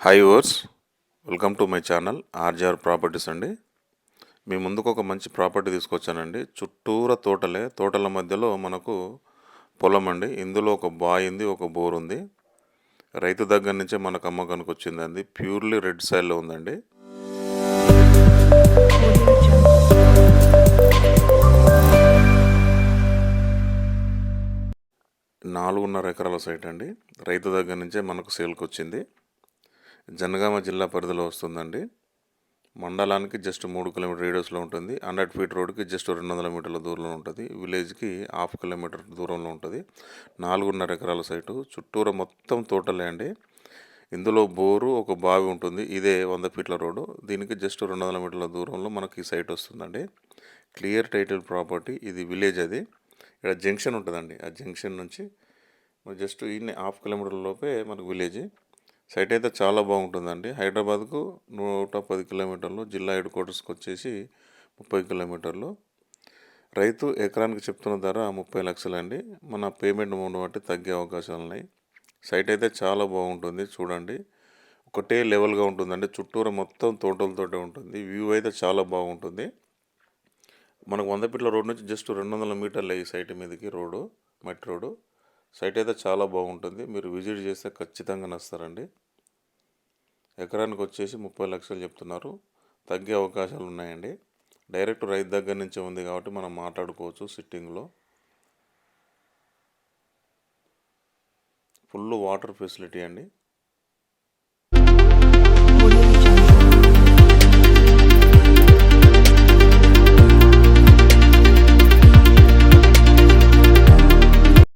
Hi వర్స్, welcome to my channel RGR properties అండి. మీ ముందుకు ఒక మంచి ప్రాపర్టీ తీసుకొచ్చానండి. చుట్టూరా తోటలే, తోటల మధ్యలో మనకు పొలం అండి. ఇందులో ఒక బాయ్ ఉంది, ఒక బోర్ ఉంది. రైతు దగ్గర నుంచే మనకు అమ్మకానికి వచ్చిందండి. ప్యూర్లీ రెడ్ సాయిల్లో ఉందండి. నాలుగున్నర ఎకరాల సైట్ అండి. రైతు దగ్గర నుంచే మనకు సేల్కి వచ్చింది. జనగామ జిల్లా పరిధిలో వస్తుందండి. మండలానికి జస్ట్ 3 కిలోమీటర్ రేడియస్లో ఉంటుంది. 100 ఫీట్ రోడ్కి జస్ట్ 200 మీటర్ల దూరంలో ఉంటుంది. విలేజ్కి 1/2 కిలోమీటర్ దూరంలో ఉంటుంది. 4.5 ఎకరాల సైటు, చుట్టూరా మొత్తం తోటలే అండి. ఇందులో బోరు, ఒక బావి ఉంటుంది. ఇదే 100 ఫీట్ల రోడ్డు. దీనికి జస్ట్ 200 మీటర్ల దూరంలో మనకి ఈ సైట్ వస్తుందండి. Clear title property. ఇది విలేజ్. అది ఇక్కడ జంక్షన్ ఉంటుందండి. ఆ జంక్షన్ నుంచి జస్ట్ ఈ 1/2 కిలోమీటర్ లోపే మనకు విలేజ్. సైట్ అయితే చాలా బాగుంటుందండి. హైదరాబాద్కు 110 కిలోమీటర్లు, జిల్లా హెడ్ క్వార్టర్స్కి వచ్చేసి 30 కిలోమీటర్లు. రైతు ఎకరానికి చెప్తున్న ధర 30 లక్షలండి. మన పేమెంట్ అమౌంట్ బట్టి తగ్గే అవకాశాలు ఉన్నాయి. సైట్ అయితే చాలా బాగుంటుంది. చూడండి, ఒకటే లెవెల్గా ఉంటుందండి. చుట్టూరా మొత్తం తోటలతోటే ఉంటుంది. వ్యూ అయితే చాలా బాగుంటుంది. మనకు 100 ఫీట్ల రోడ్ నుంచి జస్ట్ 200 మీటర్లే ఈ సైట్ మీదకి రోడ్డు, మట్టి రోడ్డు. సైట్ అయితే చాలా బాగుంటుంది. మీరు విజిట్ చేస్తే ఖచ్చితంగా నస్తారండి. ఎకరానికి వచ్చేసి 30 లక్షలు చెప్తున్నారు. తగ్గే అవకాశాలు ఉన్నాయండి. డైరెక్ట్ రైతు దగ్గర నుంచే ఉంది కాబట్టి మనం మాట్లాడుకోవచ్చు. సిట్టింగ్లో ఫుల్ వాటర్ ఫెసిలిటీ అండి.